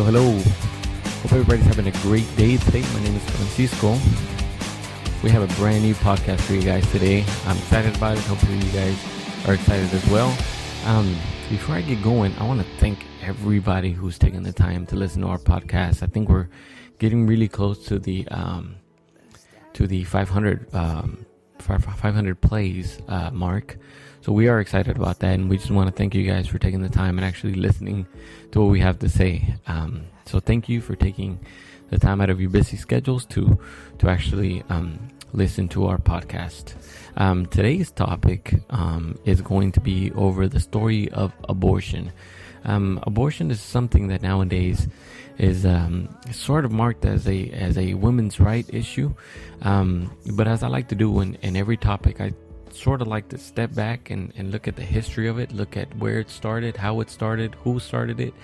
Hello. Hope everybody's having a great day today. My name is Francisco. We have a brand new podcast for you guys today. I'm excited about it. Hopefully you guys are excited as well. Before I get going, I want to thank everybody who's taken the time to listen to our podcast. I think we're getting really close to the 500 plays mark. So we are excited about that, and we just want to thank you guys for taking the time and actually listening to what we have to say. So thank you for taking the time out of your busy schedules to actually listen to our podcast. Today's topic is going to be over the story of abortion. Abortion is something that nowadays is sort of marked as a women's right issue. But as I like to do in every topic, I sort of like to step back and look at the history of it, look at where it started, how it started, who started it.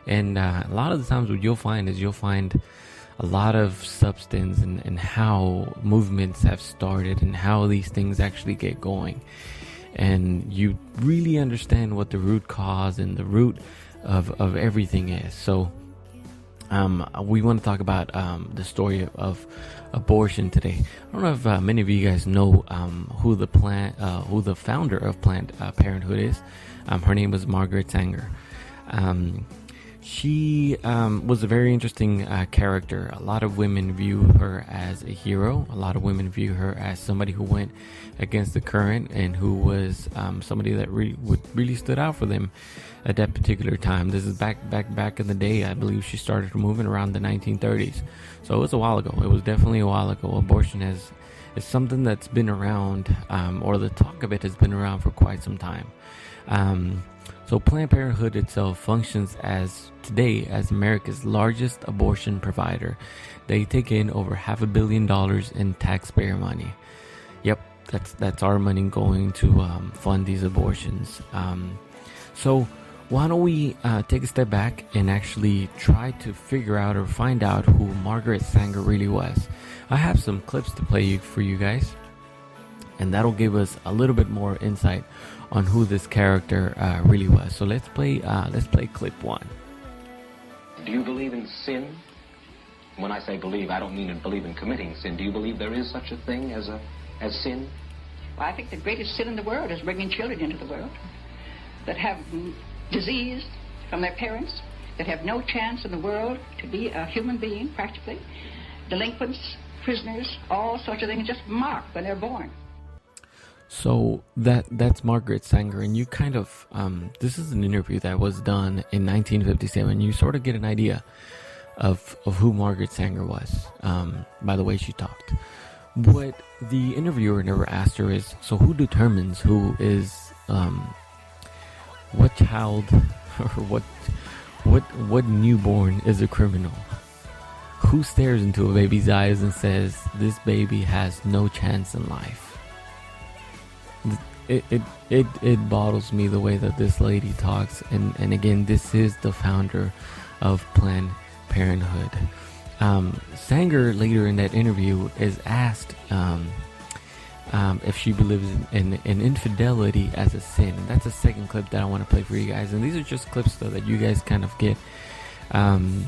And a lot of the times what you'll find a lot of substance and how movements have started and how these things actually get going. And you really understand what the root cause and the root of everything is. So we want to talk about the story of abortion today. I don't know if many of you guys know who the founder of Planned Parenthood is. Her name was Margaret Sanger. She was a very interesting character. A lot of women view her as a hero. A lot of women view her as somebody who went against the current and who was somebody that really stood out for them at that particular time. This is back in the day. I believe she started moving around the 1930s. So it was a while ago. It was definitely a while ago. Abortion is something that's been around, or the talk of it has been around for quite some time. So Planned Parenthood itself functions today as America's largest abortion provider. They take in over $500 million in taxpayer money. Yep, that's our money going to fund these abortions. So why don't we take a step back and actually try to figure out or find out who Margaret Sanger really was. I have some clips to play for you guys, and that'll give us a little bit more insight on who this character really was. So let's play clip one. Do you believe in sin? When I say believe, I don't mean to believe in committing sin. Do you believe there is such a thing as sin? Well, I think the greatest sin in the world is bringing children into the world that have disease from their parents, that have no chance in the world to be a human being, practically. Delinquents, prisoners, all sorts of things just marked when they're born. So that's Margaret Sanger, and you kind of this is an interview that was done in 1957. You sort of get an idea of who Margaret Sanger was by the way she talked. What the interviewer never asked her is, so who determines who is what child or what newborn is a criminal? Who stares into a baby's eyes and says this baby has no chance in life? It boggles me the way that this lady talks, and again, this is the founder of Planned Parenthood. Sanger later in that interview is asked if she believes in infidelity as a sin, and that's the second clip that I want to play for you guys. And these are just clips though that you guys kind of get an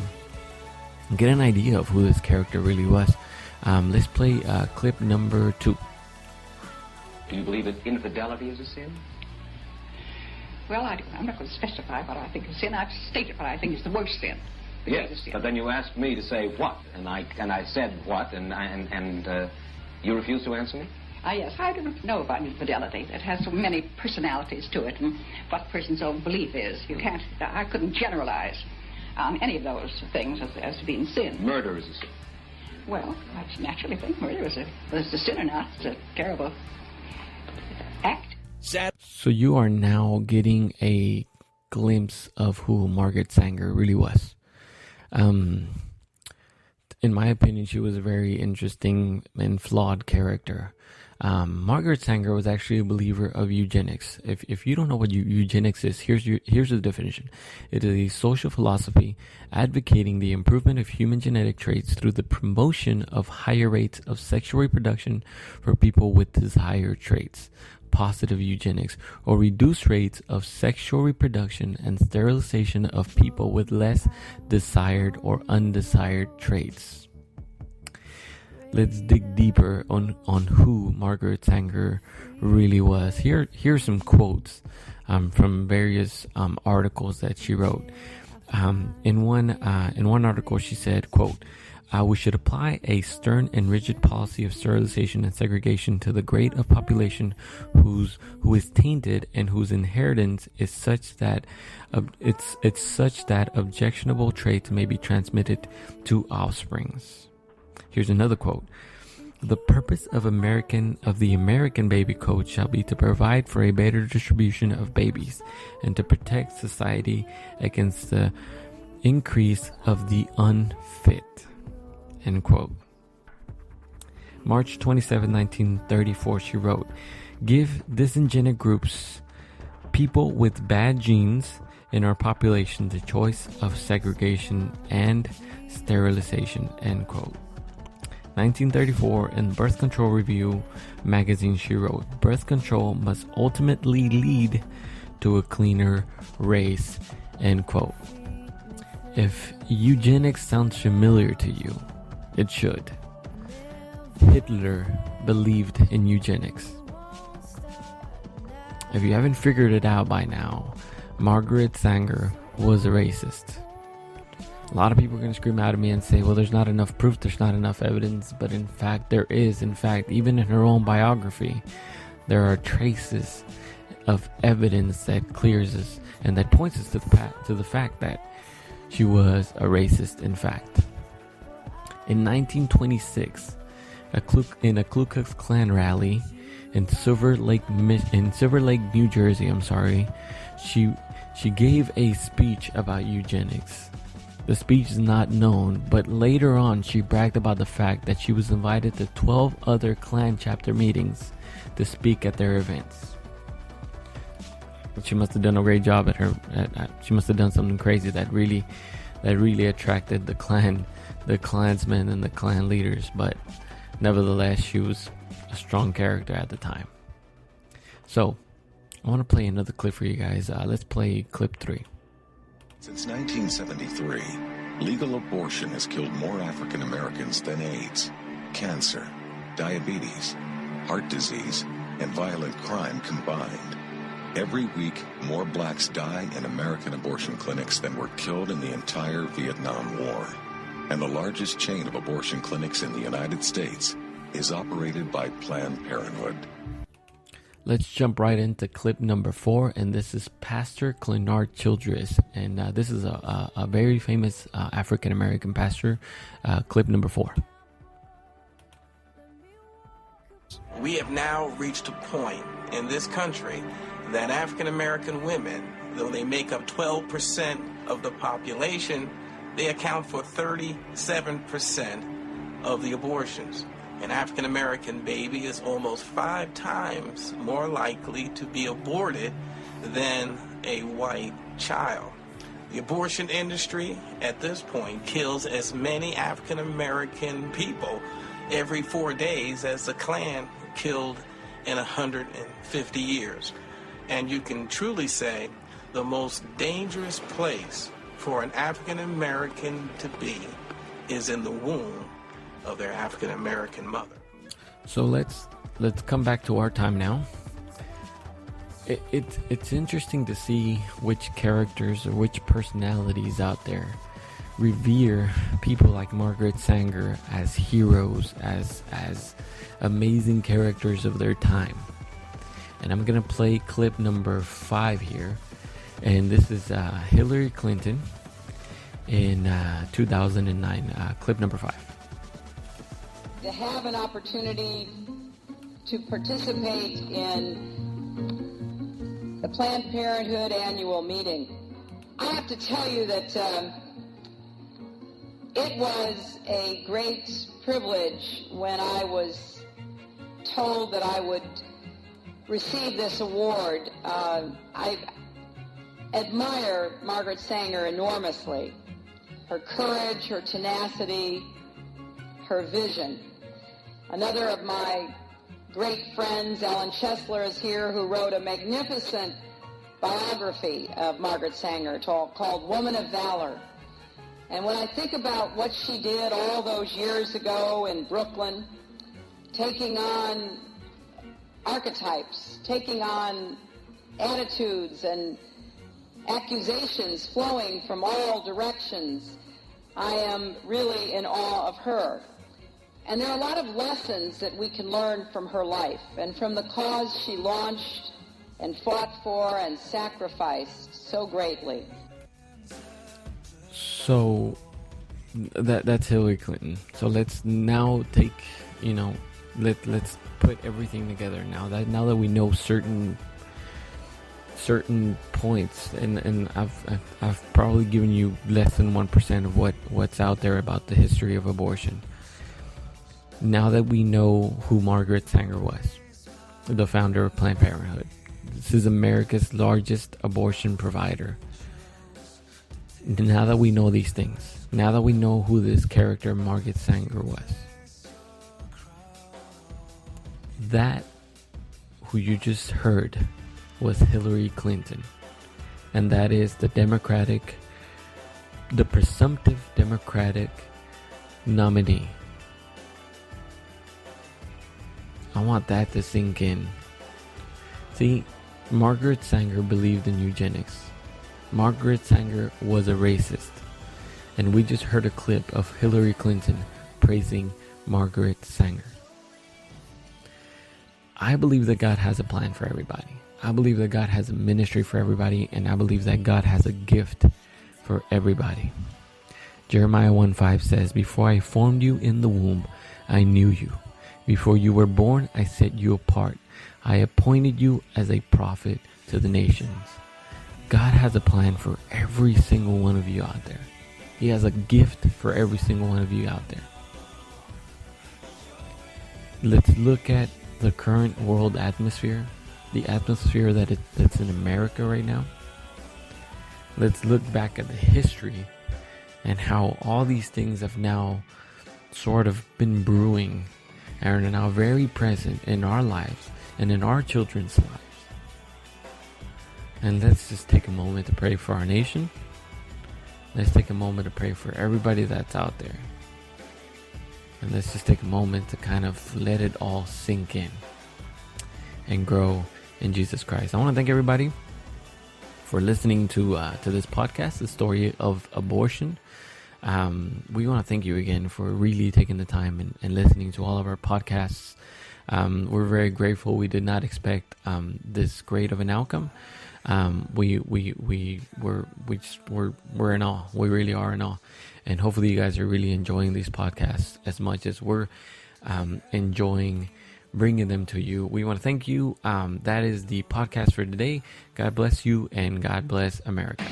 idea of who this character really was. Let's play clip number 2. Do you believe that infidelity is a sin? Well, I'm not going to specify what I think is sin. I've stated what I think is the worst sin. Yes, but then you asked me to say what, and I said what, and you refused to answer me? Yes, I don't know about infidelity. It has so many personalities to it, and what a person's own belief is. I couldn't generalize any of those things as being sin. Murder is a sin. Well, that's naturally think murder is a sin or not. It's a terrible act. So you are now getting a glimpse of who Margaret Sanger really was. In my opinion, she was a very interesting and flawed character. Margaret Sanger was actually a believer of eugenics. If you don't know what eugenics is, here's the definition. It is a social philosophy advocating the improvement of human genetic traits through the promotion of higher rates of sexual reproduction for people with desired traits. positive eugenics, or reduce rates of sexual reproduction and sterilization of people with less desired or undesired traits. Let's dig deeper on who Margaret Sanger really was. Here's some quotes from various articles that she wrote. In one article, she said, quote, "We should apply a stern and rigid policy of sterilization and segregation to the grade of population who is tainted and whose inheritance is such that it's such that objectionable traits may be transmitted to offsprings." Here's another quote. "The purpose of the American Baby Code shall be to provide for a better distribution of babies and to protect society against the increase of the unfit." End quote. March 27, 1934, she wrote, "Give dysgenic groups, people with bad genes in our population, the choice of segregation and sterilization." End quote. 1934, in Birth Control Review magazine, she wrote, "Birth control must ultimately lead to a cleaner race." End quote. If eugenics sounds familiar to you, it should. Hitler believed in eugenics. If you haven't figured it out by now, Margaret Sanger was a racist. A lot of people are going to scream out at me and say, well, there's not enough proof, there's not enough evidence, but in fact there is. In fact, even in her own biography, there are traces of evidence that clears us and that points us to the fact that she was a racist, in fact. In 1926, in a Ku Klux Klan rally in Silver Lake, New Jersey, she gave a speech about eugenics. The speech is not known, but later on she bragged about the fact that she was invited to 12 other Klan chapter meetings to speak at their events. She must have done a great job she must have done something crazy that really attracted the Klansmen and the Klan leaders, but nevertheless she was a strong character at the time. So I want to play another clip for you guys. Let's play clip 3. Since 1973, legal abortion has killed more African Americans than AIDS, cancer, diabetes, heart disease, and violent crime combined. Every week, more blacks die in American abortion clinics than were killed in the entire Vietnam War. And the largest chain of abortion clinics in the United States is operated by Planned Parenthood. Let's jump right into clip number 4, and this is Pastor Clenard Childress, and this is a very famous African-American pastor. Clip number 4. We have now reached a point in this country that African-American women, though they make up 12% of the population, they account for 37% of the abortions. An African-American baby is almost 5 times more likely to be aborted than a white child. The abortion industry at this point kills as many African-American people every 4 days as the Klan killed in 150 years. And you can truly say the most dangerous place for an African-American to be is in the womb of their African-American mother. So let's come back to our time now. It's interesting to see which characters or which personalities out there revere people like Margaret Sanger as heroes, as amazing characters of their time. And I'm gonna play clip number 5 here, and this is Hillary Clinton in 2009. Clip number 5. To have an opportunity to participate in the Planned Parenthood annual meeting, I have to tell you that it was a great privilege when I was told that I would receive this award. I admire Margaret Sanger enormously. Her courage, her tenacity, her vision. Another of my great friends. Ellen Chesler is here, who wrote a magnificent biography of Margaret Sanger called Woman of Valor. And when I think about what she did all those years ago in Brooklyn, taking on archetypes, taking on attitudes and accusations flowing from all directions, I am really in awe of her. And there are a lot of lessons that we can learn from her life and from the cause she launched and fought for and sacrificed so greatly. So that's Hillary Clinton. So let's now take, let's put everything together now that we know certain points, and I've probably given you less than 1% of what's out there about the history of abortion. Now that we know who Margaret Sanger was, the founder of Planned Parenthood, this is America's largest abortion provider. Now that we know these things, now that we know who this character Margaret Sanger was, that who you just heard was Hillary Clinton, and that is the presumptive Democratic nominee. I want that to sink in. See, Margaret Sanger believed in eugenics. Margaret Sanger was a racist. And we just heard a clip of Hillary Clinton praising Margaret Sanger. I believe that God has a plan for everybody. I believe that God has a ministry for everybody, and I believe that God has a gift for everybody. Jeremiah 1:5 says, "Before I formed you in the womb, I knew you. Before you were born, I set you apart. I appointed you as a prophet to the nations." God has a plan for every single one of you out there. He has a gift for every single one of you out there. Let's look at the current world atmosphere, the atmosphere that's in America right now. Let's look back at the history and how all these things have now sort of been brewing and are now very present in our lives and in our children's lives. And let's just take a moment to pray for our nation. Let's take a moment to pray for everybody that's out there. And let's just take a moment to kind of let it all sink in and grow in Jesus Christ. I want to thank everybody for listening to this podcast, the story of abortion. We want to thank you again for really taking the time and listening to all of our podcasts. We're very grateful. We did not expect this great of an outcome. We're in awe. We really are in awe, and hopefully you guys are really enjoying these podcasts as much as we're enjoying bringing them to you. We want to thank you. That is the podcast for today. God bless you, and God bless America.